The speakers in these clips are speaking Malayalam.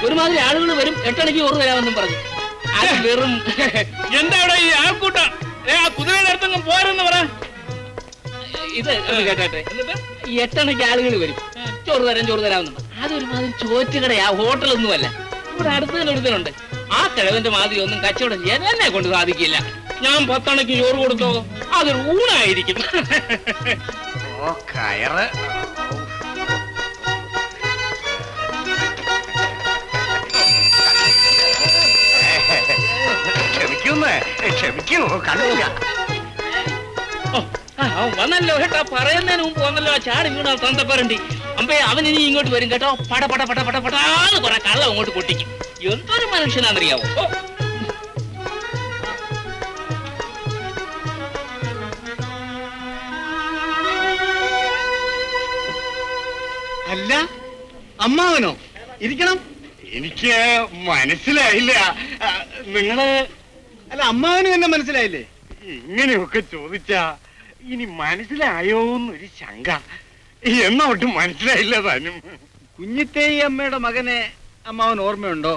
ഒരുമാതിരി ആളുകൾ വരും, 8 മണിക്ക് ചോറ് തരാമെന്നും പറഞ്ഞു. അത് വെറും എന്താ ഇവിടെ ഈ ആൾക്കൂട്ട? ആ കുതിരയുടെ അടുത്തൊന്നും പോരെന്ന് പറ. ഇത് കേട്ടെ, എന്നിട്ട് 8 മണിക്ക് ആളുകൾ വരും, ചോറ് തരാമെന്നുണ്ട്. അതൊരുമാതിരി ചോറ്റുകടയാ, ഹോട്ടലൊന്നുമല്ല. ഇവിടെ അടുത്ത് തന്നെ ഒരുത്തനുണ്ട്. ആ കിഴവന്റെ മാതിരി ഒന്നും കച്ചവടം ചെയ്യാൻ എന്നെ കൊണ്ട് സാധിക്കില്ല. ഞാൻ 10 മണിക്ക് ചോറ് കൊടുത്തോ അതൊരു ഊണായിരിക്കും. ഓ കയറ്. ക്ഷമിക്കൂ, കണ്ടില്ല. വന്നല്ലോ കേട്ടോ, പറയുന്നതിന് മുമ്പ് വന്നല്ലോ. ചാടി വീണ തന്തപ്പരണ്ടി അമ്പേ. അവൻ ഇനി ഇങ്ങോട്ട് വരും കേട്ടോ. പട പട പട പട പടാന്ന് കുറെ കള്ളം അങ്ങോട്ട് പൊട്ടിക്കും. എന്തൊരു മനുഷ്യനാണെന്നറിയാവോ? അല്ല അമ്മാവനോ? ഇരിക്കണം. എനിക്ക് മനസ്സിലായില്ല. നിങ്ങള് അല്ല അമ്മാവനും എന്നെ മനസ്സിലായില്ലേ? ഇങ്ങനെയൊക്കെ ചോദിച്ചാ ഇനി മനസ്സിലായോന്നൊരു ശങ്ക. എന്നോട്ട് മനസ്സിലായില്ല താനും. കുഞ്ഞിത്തേയി അമ്മയുടെ മകനെ അമ്മാവൻ ഓർമ്മയുണ്ടോ?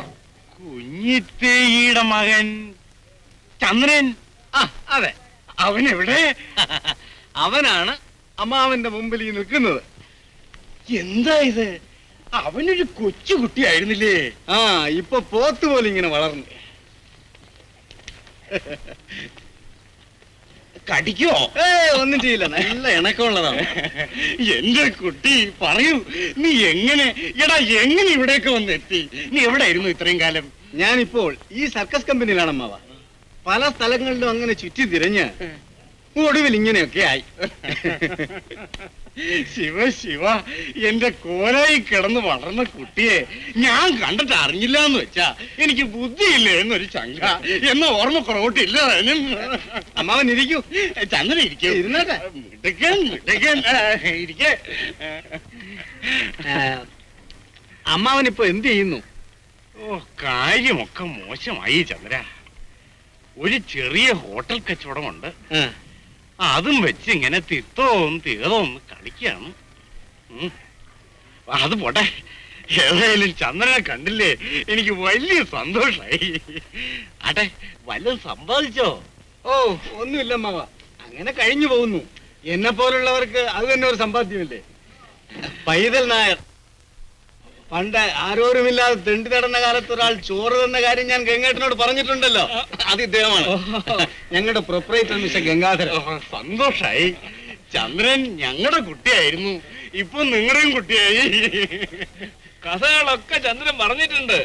കുഞ്ഞിത്തേയിയുടെ മകൻ ചന്ദ്രൻ. ആ അതെ, അവനെവിടെ? അവനാണ് അമ്മാവന്റെ മുമ്പിൽ ഈ നിൽക്കുന്നത്. എന്താ ഇത്? അവനൊരു കൊച്ചുകുട്ടിയായിരുന്നില്ലേ? ആ, ഇപ്പൊ പോത്തുപോലെ ഇങ്ങനെ വളർന്നു. കടിക്കോ? ഒന്നും ചെയ്യില്ല, നല്ല ഇണക്കമുള്ളതാണ്. എന്റെ കുട്ടി പറയൂ, നീ എങ്ങനെ ഇവിടേക്ക് വന്നെത്തി? നീ എവിടെയായിരുന്നു ഇത്രയും കാലം? ഞാനിപ്പോൾ ഈ സർക്കസ് കമ്പനിയിലാണ് അമ്മാവ. പല സ്ഥലങ്ങളിലും അങ്ങനെ ചുറ്റി തിരഞ്ഞ് ഒടുവിൽ ഇങ്ങനെയൊക്കെ ആയി. ശിവ ശിവ, എന്റെ കോലായി കിടന്ന് വളർന്ന കുട്ടിയെ ഞാൻ കണ്ടിട്ട് അറിഞ്ഞില്ല എന്ന് വെച്ചാ എനിക്ക് ബുദ്ധിയില്ല എന്നൊരു ശങ്ക. എന്ന ഓർമ്മ കുറവോട്ടില്ല. അമ്മാവൻ ഇരിക്കൂ. ചന്ദ്രൻ ഇരിക്കൂ. ഇരുന്നോട്ടെ. ഇരിക്കേ. അമ്മാവൻ ഇപ്പൊ എന്ത് ചെയ്യുന്നു? ഓ, കാര്യമൊക്കെ മോശമായി ചന്ദ്ര. ഒരു ചെറിയ ഹോട്ടൽ കച്ചവടമുണ്ട്. അതും വെച്ച് ഇങ്ങനെ തിത്തോം തീതോം കളിക്കാണ്. അത് പോട്ടെ, ഏതായാലും ചന്ദ്രനെ കണ്ടില്ലേ, എനിക്ക് വലിയ സന്തോഷായി. ആട്ടെ, വല്ലതും സമ്പാദിച്ചോ? ഓ, ഒന്നുമില്ല അമ്മാവ, അങ്ങനെ കഴിഞ്ഞു പോകുന്നു. എന്നെ പോലുള്ളവർക്ക് അത് തന്നെ ഒരു സമ്പാദ്യമല്ലേ. പൈതൽ നായർ പണ്ട് ആരോരുമില്ലാതെ തെണ്ടി നടന്ന കാലത്ത് ഒരാൾ ചോറ് തന്ന കാര്യം ഞാൻ ഗംഗേട്ടനോട് പറഞ്ഞിട്ടുണ്ടല്ലോ. അത് ഇദ്ദേഹമാണ്, ഞങ്ങളുടെ പ്രൊപ്പറേറ്റർ മിസ്റ്റർ ഗംഗാധരൻ. സന്തോഷായി. ചന്ദ്രൻ ഞങ്ങളുടെ കുട്ടിയായിരുന്നു, ഇപ്പൊ നിങ്ങളുടെയും കുട്ടിയായി. കഥകളൊക്കെ ചന്ദ്രൻ പറഞ്ഞിട്ടുണ്ട്.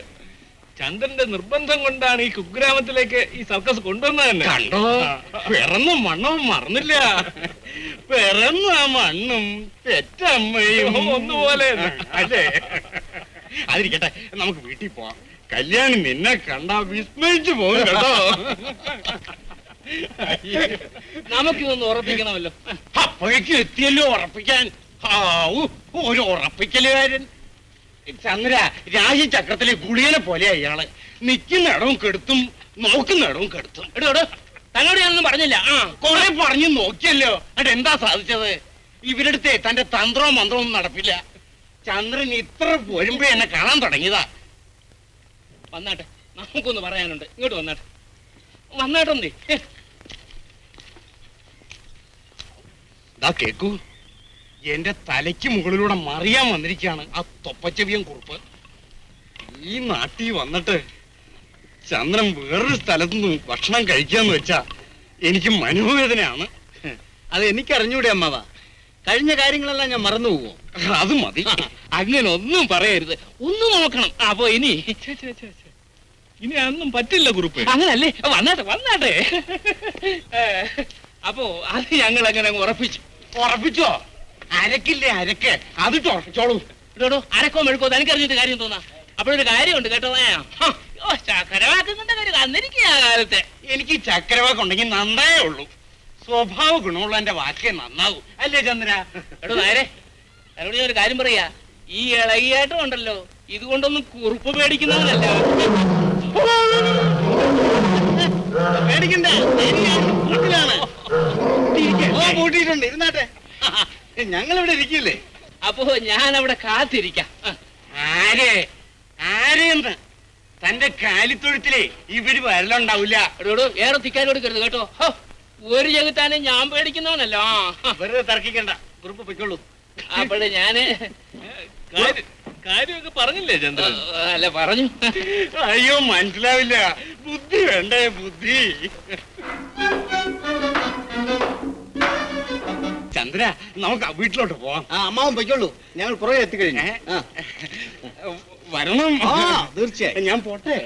ചന്ദ്രന്റെ നിർബന്ധം കൊണ്ടാണ് ഈ കുഗ്രാമത്തിലേക്ക് ഈ സർക്കസ് കൊണ്ടുവന്നത് തന്നെ. കണ്ടോ, പിറന്ന മണ്ണവും മറന്നില്ല. പിറന്ന മണ്ണും പെറ്റമ്മയും ഒന്നുപോലെ അല്ലേ? അതിരിക്കട്ടെ, നമുക്ക് വീട്ടിൽ പോവാം. കല്യാണി നിന്നെ കണ്ടാ വിസ്മയിച്ചു പോകും കേട്ടോ. നമുക്കിതൊന്ന് ഉറപ്പിക്കണമല്ലോ. അപ്പോഴേക്കും എത്തിയല്ലോ ഉറപ്പിക്കാൻ. ഒരു ഉറപ്പിക്കലുകാരൻ. ചന്ദ്ര, രാജചക്രത്തിലെ ഗുളിയനെ പോലെ അയാള്. നിൽക്കുന്ന ഇടവും കെടുത്തും, നോക്കുന്ന ഇടവും കെടുത്തും. എടോ, തന്നോട് ഞാനൊന്നും പറഞ്ഞില്ല. കൊറേ പറഞ്ഞു നോക്കിയല്ലോ. എന്താ സാധിച്ചത്? ഇവരെടുത്തേ തന്റെ തന്ത്രവും മന്ത്രവും നടപ്പില്ല. ചന്ദ്രൻ ഇത്ര പോരുമ്പോ എന്നെ കാണാൻ തുടങ്ങിയതാ. വന്നാട്ടെ, നമുക്കൊന്ന് പറയാനുണ്ട്. ഇങ്ങോട്ട് വന്നാട്ടെ. വന്നാട്ടെന്തേ? കേക്കൂ, എന്റെ തലയ്ക്ക് മുകളിലൂടെ മറിയാൻ വന്നിരിക്കുകയാണ് ആ തൊപ്പച്ചെവിയൻ കുറുപ്പ്. ഈ നാട്ടിൽ വന്നിട്ട് ചന്ദ്രൻ വേറൊരു സ്ഥലത്തു നിന്ന് ഭക്ഷണം കഴിക്കാന്ന് വെച്ചാ എനിക്ക് മനോവേദനയാണ്. അത് എനിക്കറിഞ്ഞൂടെ അമ്മാവ. കഴിഞ്ഞ കാര്യങ്ങളെല്ലാം ഞാൻ മറന്നു പോവോ? അത് മതി. അങ്ങനെ ഒന്നും പറയരുത്, ഒന്ന് നോക്കണം. അപ്പൊ ഇനി ഒന്നും പറ്റില്ല കുറുപ്പ്. അങ്ങനല്ലേ? വന്നാട്ടെ. അപ്പോ അത് ഞങ്ങൾ അങ്ങനെ ഉറപ്പിച്ചോ? അരക്കില്ലേ അരക്ക്, അത് ഉറപ്പിച്ചോളൂ. ഇടോ, അരക്കോ മെഴുക്കോ തനിക്കറിഞ്ഞിട്ട് കാര്യം തോന്നാ. അപ്പോഴൊരു കാര്യമുണ്ട് കേട്ടോ. ചക്കരവാക്കുന്നുണ്ട് കാര്യം അന്നിരിക്കുക ആ കാലത്തെ. എനിക്ക് ചക്കരവാക്കുണ്ടെങ്കിൽ നന്നേ ഉള്ളൂ. സ്വഭാവ ഗുണമുള്ള എന്റെ വാക്കേ നന്നാവൂ, അല്ലേ ചന്ദ്ര? എടോ നേരെ, എന്നോട് ഞാൻ ഒരു കാര്യം പറയാ. ഈ ഇളകിയായിട്ടും ഉണ്ടല്ലോ, ഇതുകൊണ്ടൊന്നും കുറുപ്പ് പേടിക്കുന്നവനല്ല. പേടിക്കണ്ട, പൂട്ടിയിട്ടുണ്ട്. ഇരുന്നാട്ടെ, ഞങ്ങൾ ഇവിടെ ഇരിക്കില്ലേ? അപ്പോ ഞാൻ അവിടെ കാത്തിരിക്കാം. ആരെയെന്ന് തന്റെ കാലിത്തൊഴുത്തിലേ ഇവര് വരലുണ്ടാവില്ല. എടോ ഏറെ തിക്കാൻ കൊടുക്കരുത് കേട്ടോ. ഒരു ജഗത്താനെ ഞാൻ പേടിക്കുന്നവനല്ലോ. വെറുതെ തർക്കിക്കണ്ട, കുറിപ്പ് പൊയ്ക്കൊള്ളൂ. അപ്പോഴേ ഞാന് കാര്യമൊക്കെ പറഞ്ഞില്ലേ ചന്ദ്രൻ? അല്ല പറഞ്ഞു. അയ്യോ മനസ്സിലാവില്ല, ബുദ്ധി വേണ്ടേ, ബുദ്ധി. ചന്ദ്ര, നമുക്ക് വീട്ടിലോട്ട് പോവാം. അമ്മാവൻ പൊയ്ക്കോളൂ, ഞങ്ങൾ പുറകെ എത്തിക്കഴിഞ്ഞു. വരണം. തീർച്ചയായും ഞാൻ പോട്ടെ.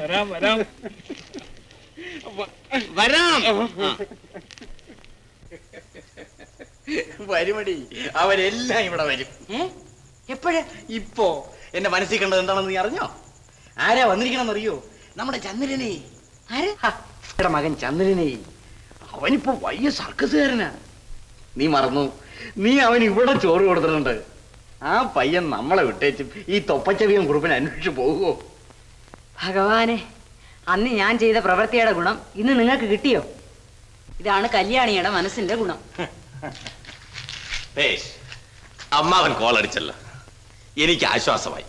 വരാം വരാം വരാം. വരുമടി, അവരെല്ലാം ഇവിടെ വരും. എപ്പോഴാ? ഇപ്പോ. എന്റെ മനസ്സിൽ കണ്ടത് എന്താണെന്ന് നീ അറിഞ്ഞോ? ആരാ വന്നിരിക്കണമെന്ന് അറിയോ? നമ്മുടെ ചന്ദ്രനെ. ആരാ? മകൻ ചന്ദ്രനെ. അവനിപ്പോ വലിയ സർക്കസുകാരനാ. നീ മറന്നു? നീ അവൻ ഇവിടെ ചോറ് കൊടുത്തിട്ടുണ്ട്. ആ പയ്യൻ നമ്മളെ വിട്ടേച്ചും ഈ തൊപ്പച്ചവിയും കുറുപ്പിനെ അന്വേഷിച്ചു പോകുമോ? ഭഗവാനെ, അന്ന് ഞാൻ ചെയ്ത പ്രവൃത്തിയുടെ ഗുണം ഇന്ന് നിങ്ങൾക്ക് കിട്ടിയോ? ഇതാണ് കല്യാണിയുടെ മനസ്സിന്റെ ഗുണം. അമ്മാവൻ കോളടിച്ചല്ലോ, എനിക്ക് ആശ്വാസമായി.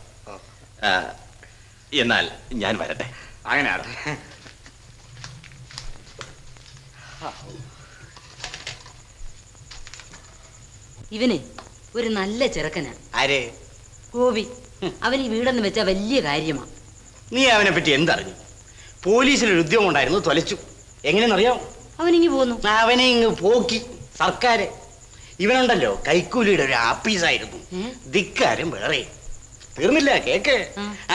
എന്നാൽ ഞാൻ വരട്ടെ. അങ്ങനെ ആട്ടെ. ഇവന് ഒരു നല്ല ചെറുക്കനാ. ആരെ? ഗോപി. അവൻ ഈ വീടെന്ന് വെച്ച വലിയ കാര്യമാ. നീ അവനെ പറ്റി എന്തറിഞ്ഞു? പോലീസിലൊരു ഉദ്യോഗം ഉണ്ടായിരുന്നു, തൊലച്ചു. എങ്ങനെയെന്നറിയാം? അവനിങ്ങി പോന്നു. അവനെ ഇങ്ങ് പോക്കി സർക്കാര്. ഇവനുണ്ടല്ലോ, കൈക്കൂലിയുടെ ഒരു ആപ്പീസായിരുന്നു. ധിക്കാരം വേറെ. തീർന്നില്ല, കേക്ക്.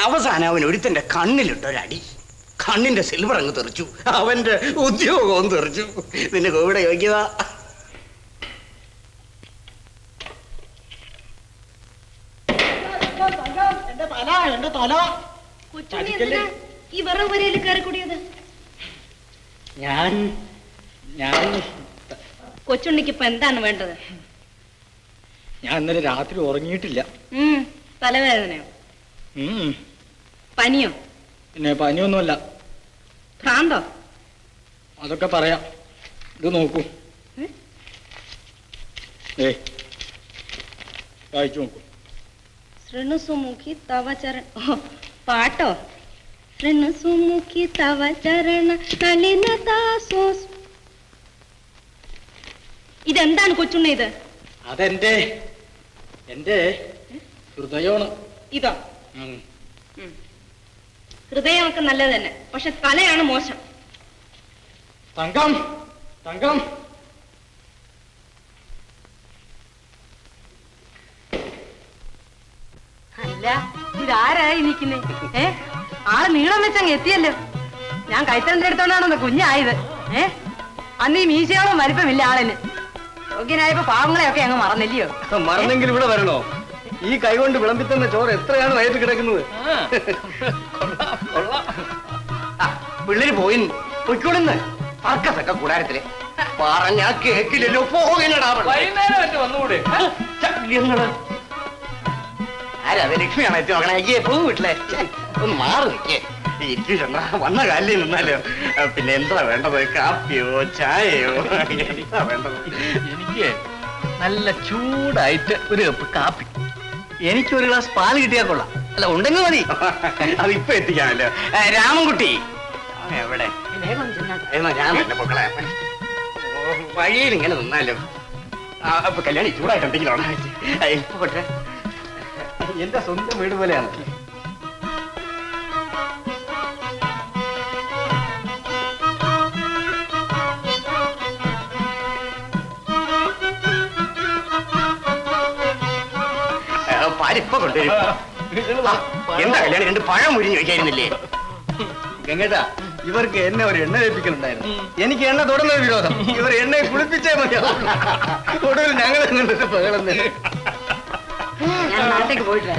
അവസാനം അവൻ ഒരുത്തന്റെ കണ്ണിലിട്ടൊരടി. കണ്ണിന്റെ സിൽവർ അങ്ങ് തെറിച്ചു. അവന്റെ ഉദ്യോഗവും തെറിച്ചു. നിന്റെ കോവിടെ യോഗ്യത. ഈ വെറും വരയിൽ കയറി കൂടിയത് ഞാൻ കൊച്ചുണ്ണിക്ക് ഇപ്പൊ എന്താണ് വേണ്ടത്? ഞാൻ ഇന്നലെ രാത്രി ഉറങ്ങിയിട്ടില്ല. തലവേദനയോ? പനിയോ? പിന്നെ പനിയൊന്നുമല്ല. ഭ്രാന്തോ? അതൊക്കെ പറയാം. ഇത് നോക്കൂ. വായിച്ചു നോക്കൂ. ശൃണുസുമുഖി തവ ചരണ. പാട്ടോ? ശൃണുസുമുഖി തവ ചരണ നളിനദാസോ. ഇതെന്താണ് കൊച്ചുണ്ണി ഇത്? അതെന്റെ ഹൃദയമാണ്. ഇതോ? ഹൃദയമൊക്കെ നല്ലത് തന്നെ, പക്ഷെ തലയാണ് മോശം. തങ്കം, തങ്കം. അല്ല, ഇതാരായി നിൽക്കുന്നേ? ആള് നീളം വെച്ചങ്ങ് എത്തിയല്ലോ. ഞാൻ കൈത്തന്റെ എടുത്തോണ്ടാണെന്ന് കുഞ്ഞായത്. അന്ന് ഈ മീശയോളം വലിപ്പമില്ല ആളിന്. യോഗ്യനായപ്പോ പാവങ്ങളെയൊക്കെ അങ്ങ് മറന്നില്ലയോ? മറന്നെങ്കിൽ ഇവിടെ വരണോ? ഈ കൈകൊണ്ട് വിളമ്പിത്തന്ന ചോറ് എത്രയാണ് വയറ്റ് കിടക്കുന്നത്. പിള്ളേര് പോയി പൊയ്ക്കോളുന്ന്. സർക്കസൊക്കെ കൂടാരത്തില് പറഞ്ഞാ കേക്കില്ലല്ലോ. പോകണടാ. വൈകുന്നേരം വന്നുകൂടെ? ആരാ? ലക്ഷ്മിയാണ് എത്തി നോക്കണേ. അയ്യേ, പോ വീട്ടിലെ. ഒന്ന് മാറി നിൽക്കേ. ഇരിക്കണ്ട, വന്ന കാലിൽ നിന്നാലോ. പിന്നെ എന്താ വേണ്ടത്? കാപ്പിയോ ചായയോ എന്താ വേണ്ടത്? എനിക്ക് നല്ല ചൂടായിട്ട് ഒരു കപ്പ് കാപ്പി. എനിക്കൊരു ഗ്ലാസ് പാല് കിട്ടിയാൽ കൊള്ളാം. അല്ല, ഉണ്ടെങ്കിൽ മതി. അതിപ്പോ എത്തിക്കാമല്ലോ. രാമൻകുട്ടി എവിടെ? ഞാൻ തന്നെ പൊക്കളെ. വഴിയിൽ ഇങ്ങനെ നിന്നാലോ. അപ്പൊ കല്യാണി ചൂടായിട്ടുണ്ടെങ്കിലോ. ഇപ്പൊ പോട്ടെ. എന്റെ സ്വന്തം വീട് പോലെയാണ്. പാലിപ്പ കൊണ്ടുവരും. എന്താ കല്യാണി, രണ്ട് പഴം മുരിഞ്ഞ് വയ്ക്കായിരുന്നില്ലേ? ഗംഗേട്ടാ, ഇവർക്ക് എന്നെ ഒരു എണ്ണ തേപ്പിക്കലുണ്ടായിരുന്നു. എനിക്ക് എണ്ണ തൊടുന്ന വിരോധം. ഇവർ എണ്ണയെ കുളിപ്പിച്ചേ മതിയാവും. ഒടുവിൽ ഞങ്ങൾ കണ്ടിട്ട് പകർന്ന് ഞാൻ നാട്ടിലേക്ക് പോയിട്ട്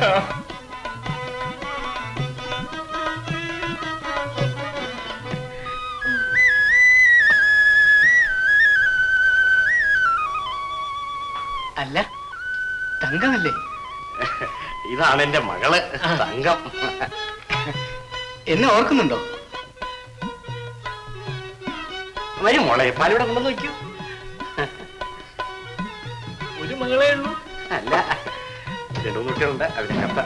അല്ല, തങ്കമല്ലേ? ഇതാണ് എന്റെ മകള് തങ്കം. എന്നെ ഓർക്കുന്നുണ്ടോ? വരും മോളെ, പാലിവിടെ കൊണ്ടുവന്ന് വയ്ക്കൂ. ഒരു മകളേ ഉള്ളൂ? അല്ല, രണ്ടു കുട്ടികളുണ്ട്. അവരെ കപ്പ.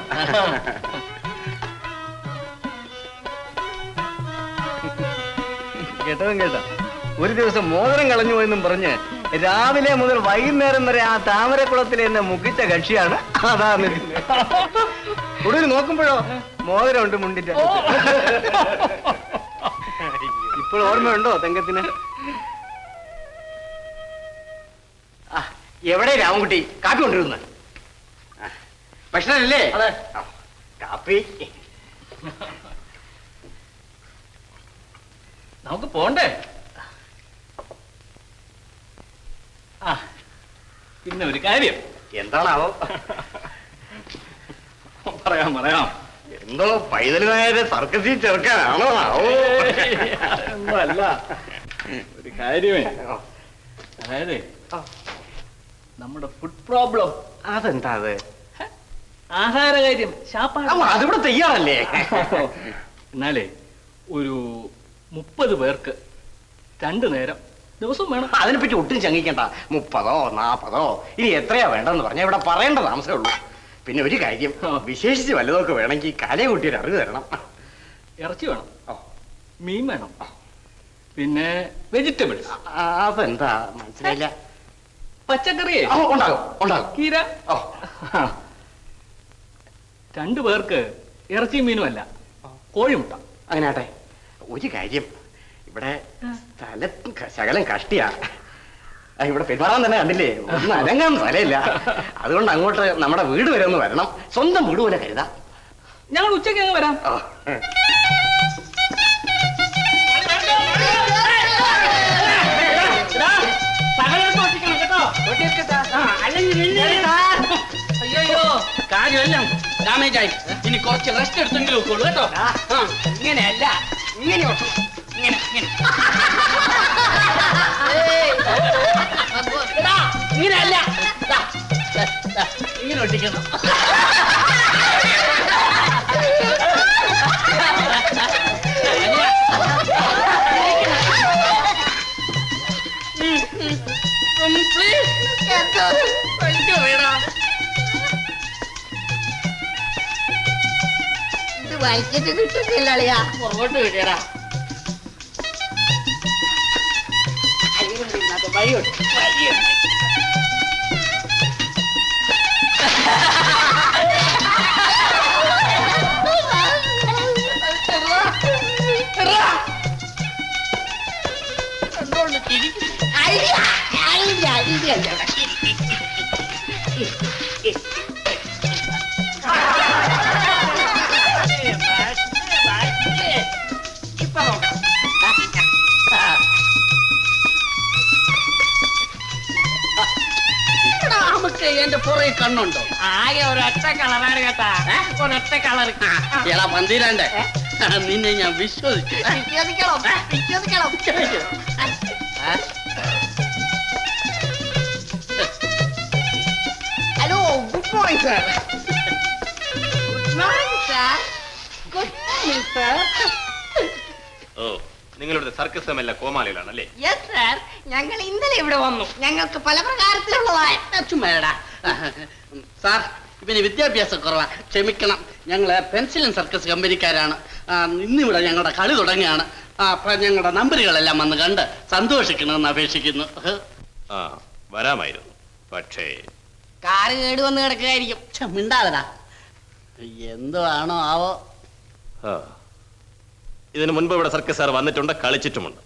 കേട്ടവൻ കേട്ടാ, ഒരു ദിവസം മോതിരം കളഞ്ഞു പോയെന്നും പറഞ്ഞ് രാവിലെ മുതൽ വൈകുന്നേരം വരെ ആ താമരക്കുളത്തിൽ എന്നെ മുക്കിച്ച കക്ഷിയാണ്. അതാണ് ഒടുവിൽ നോക്കുമ്പോഴോ മോതിരം ഉണ്ട് മുണ്ടിട്ട്. ഇപ്പോൾ ഓർമ്മയുണ്ടോ തങ്കത്തിന്? എവിടെ രാമൻകുട്ടി കാപ്പി കൊണ്ടിരുന്ന? ഭക്ഷണല്ലേ? കാപ്പി നമുക്ക് പോണ്ടേ? ആ പിന്നെ ഒരു കാര്യം. എന്താണാവോ? പറയാം. എന്തോ പൈതലുമായ സർക്കസിൽ ചേർക്കാനാണോ? അല്ല, ഒരു കാര്യമേ. അതായത് നമ്മുടെ ഫുഡ് പ്രോബ്ലം. അതെന്താ അത്? ആഹാര കാര്യം, ശാപ്പാട്. അതിവിടെ തയ്യാറല്ലേ? എന്നാലേ ഒരു 30 പേർക്ക് 2 നേരം ദിവസം വേണം. അതിനെപ്പറ്റി ഒട്ടും ചങ്ങിക്കണ്ട. 30ഓ 40ഓ ഇനി എത്രയാ വേണ്ടെന്ന് പറഞ്ഞാൽ ഇവിടെ പറയേണ്ട താമസമേ ഉള്ളൂ. പിന്നെ ഒരു കാര്യം, വിശേഷിച്ച് വല്ലതൊക്കെ വേണമെങ്കിൽ കാലയെ കൂട്ടിയൊരു അറിവ് തരണം. ഇറച്ചി വേണം, മീൻ വേണം, പിന്നെ വെജിറ്റബിൾസ്. അതെന്താ മനസ്സിലായില്ല? പച്ചക്കറിയേ ഉണ്ടാകും. കീര. 2 പേർക്ക് ഇറച്ചിയും മീനും അല്ല, കോഴിമുട്ട. അങ്ങനെ ആട്ടെ. ഒരു കാര്യം, ഇവിടെ ശകലം കഷ്ടിയാ. ഇവിടെ പെരുമാറാൻ തന്നെ കണ്ടില്ലേ, ഒന്നും അനങ്ങാൻ സ്ഥലമില്ല. അതുകൊണ്ട് അങ്ങോട്ട് നമ്മുടെ വീട് വരെ ഒന്ന് വരണം. സ്വന്തം വീട് പോലെ കരുതാം. ഞങ്ങൾ ഉച്ചയ്ക്ക് അങ്ങ് വരാം. അയ്യോ, കാര്യമെല്ലാം ഡാമേജായി. ഇനി കുറച്ച് റെസ്റ്റ് എടുത്തെങ്കിലും നോക്കുള്ളൂ കേട്ടോ. ഇങ്ങനെയല്ല, ഇങ്ങനെ ഇങ്ങനെ ഇങ്ങനെയല്ല, ഇങ്ങനെ ഒട്ടിക്കണം. ഇത് വലിച്ചിട്ട് കിട്ടുന്നില്ല അളിയാ. പുറകോട്ട് കിട്ടിയടാ. വഴിയുണ്ട്. എന്റെ പുറകെ കണ്ണുണ്ടോ? ആകെ ഒരൊറ്റ കളറാണ് കേട്ടാ, ഒരൊറ്റ കളർ. എടാ പന്തിരാണ്ടേ, നിന്നെ ഞാൻ വിശ്വസിച്ചു. Hello, good morning sir. Good morning sir. Good morning sir. ഓ, നിങ്ങളുടെ സർക്കസ് എല്ലാം കോമാളികളാണല്ലേ? യെസ് സർ, ഞങ്ങൾ ഇന്നലെ ഇവിടെ വന്നു. ഞങ്ങൾക്ക് പല പ്രകാരത്തിലുള്ളതായ ചുമ്മാടാ സാർ, ഇവന് വിദ്യാഭ്യാസം കുറവാ, ക്ഷമിക്കണം. ഞങ്ങള് പെൻസിലൻ സർക്കസ് കമ്പനിക്കാരാണ്. ഇന്നിവിടെ ഞങ്ങളുടെ കളി തുടങ്ങിയാണ്. അപ്പൊ ഞങ്ങളുടെ നമ്പറുകളെല്ലാം വന്ന് കണ്ട് സന്തോഷിക്കണമെന്ന് അപേക്ഷിക്കുന്നു. ആ, വരാമായിരുന്നു. പക്ഷേ കാറ് കേട് വന്ന് കിടക്കുകയായിരിക്കും. മിണ്ടാതടാ, എന്തോ ആണോ ആവോ. ഇതിനു മുൻപ് ഇവിടെ സർക്കസ് സാർ വന്നിട്ടുണ്ട്, കളിച്ചിട്ടുമുണ്ട്.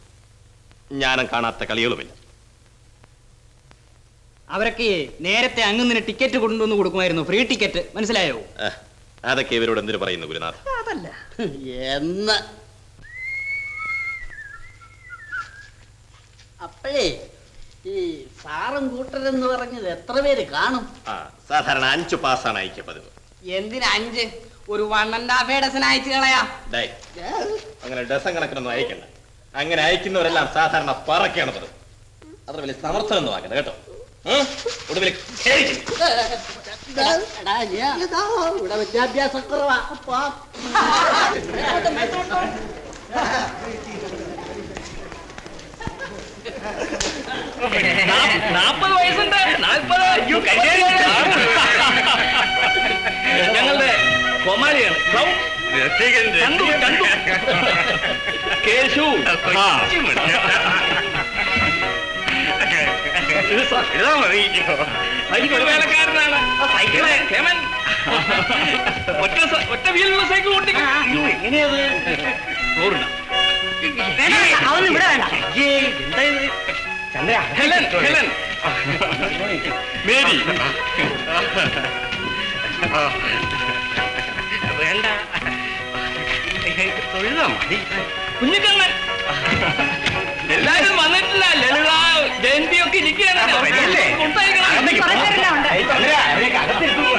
ഞാനും കാണാത്ത കളികളുമില്ല. അവരൊക്കെ നേരത്തെ അങ്ങ് ടിക്കറ്റ് കൊണ്ടുവന്ന് കൊടുക്കുമായിരുന്നു, ഫ്രീ ടിക്കറ്റ്, മനസ്സിലായോ? അതൊക്കെ ഇവരോട് എന്തിനു പറയുന്നു ഗുരുനാഥ്? അതല്ല എന്ന്. അപ്പോഴേ ഈ സാറും കൂട്ടരെന്ന് പറഞ്ഞത് എത്ര പേര് കാണും? സാധാരണ 5 പാസ്സാണ് അയക്കുക പതിവ്. എന്തിനാ 5? ഒരു 1.5 ഡസൻ അയച്ചു കളയാ. അങ്ങനെ ഡസൻ കണക്കിനൊന്നും അയക്കണ്ട. അങ്ങനെ അയക്കുന്നവരെല്ലാം സാധാരണ പറക്കാണ് പതിവ്. അത്ര വലിയ സമർത്ഥനം ഒന്നും ആക്കണ്ട കേട്ടോ. ഒടുവിൽ ഇവിടെ വിദ്യാഭ്യാസം കുറവാ. 40 വയസ്സുണ്ട്. 40. ഞങ്ങളുടെ കൊമാലിയാണ്. കണ്ടു കേശു ആ. സൈക്കിൾ വേലക്കാരനാണ് ഹേമൻ. ഒറ്റ വീലുള്ള സൈക്കിൾ ഓട്ടിക്കും. എങ്ങനെയത് അതൊന്നും ഇവിടെ വേണ്ട. ചന്ദ്ര ഹെലൻ ഹെലൻ മേരി വേണ്ട തൊഴുതാ മതി. കുഞ്ഞിക്കണ്ണൻ. എല്ലാരും വന്നിട്ടില്ല. ലളിത ജയന്തിയൊക്കെ ഇരിക്കുകയാണ്. വരില്ലേ? കുറച്ചെല്ലാം ഉണ്ട്. ചന്ദ്ര അവരെയൊക്കെ അകത്തിരുത്തു.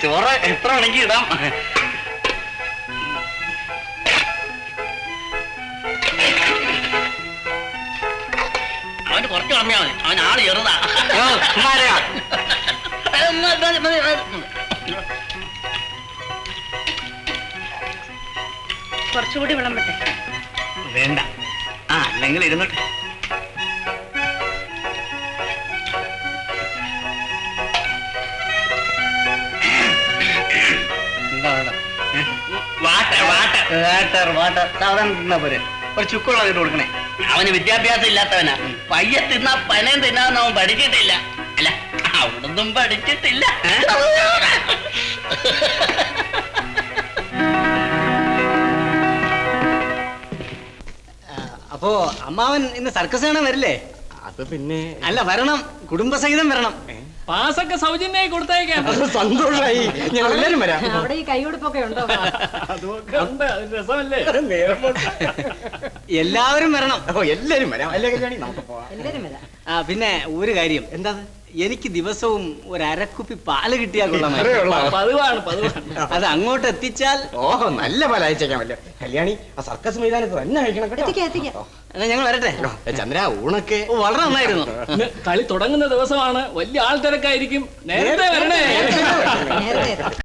ചോറ് എത്ര വേണമെങ്കിൽ ഇടാം. അവന് കുറച്ച് കമ്മിയാ മതി. അവൻ ആള് ചെറുതാ. കുറച്ചുകൂടി വിളമ്പട്ടെ. വേണ്ട. ആ അല്ലെങ്കിൽ ഇരുന്നോട്ടെ. വാട്ടർ സാധാരണ തിന്നാ പോരെ. ഒരു ചുക്കുള്ളത് ഇട്ട് കൊടുക്കണേ. അവന് വിദ്യാഭ്യാസം ഇല്ലാത്തവനാ. പയ്യെ തിന്നാ പനയും തിന്നാന്ന് അവൻ പഠിച്ചിട്ടില്ല. അല്ല അവിടൊന്നും പഠിച്ചിട്ടില്ല. അപ്പോ അമ്മാവൻ ഇന്ന് സർക്കസ് കാണാൻ വരില്ലേ? അത് പിന്നെ അല്ല വരണം, കുടുംബസഹിതം വരണം. പാസൊക്കെ സൗജന്യമായി കൊടുത്തേക്കാം. സന്തോഷമായി. ഞങ്ങൾ എല്ലാരും വരാം. അവിടെ ഈ കൈകൊടുപ്പൊക്കെ ഉണ്ടോ? അതൊക്കെ ഉണ്ട്. അത് രസമല്ലേ? എല്ലാവരും വരണം. എല്ലാരും വരാം. അല്ലേ കല്യാണി? നമുക്ക് പോവാം. എല്ലാരും വരാം. പിന്നെ ഒരു കാര്യം, എന്താ എനിക്ക് ദിവസവും ഒരു അരക്കുപ്പി പാല് കിട്ടിയാൽ കൊള്ളാം. പതിവാണ്. അത് അങ്ങോട്ട് എത്തിച്ചാൽ ഓഹോ, നല്ല പാൽ അയച്ചേക്കാമല്ലോ. കല്യാണി ആ സർക്കസ് മൈതാനത്ത് തന്നെ കഴിക്കണം കേട്ടോ. എത്തിക്കാം. എന്നാ ഞങ്ങൾ വരട്ടെ. ചന്ദ്ര ഊണൊക്കെ വളരെ നന്നായിരുന്നു. കളി തുടങ്ങുന്ന ദിവസമാണ്. വലിയ ആൾ തിരക്കായിരിക്കും. നേരത്തെ വരണേ. നേരത്തെ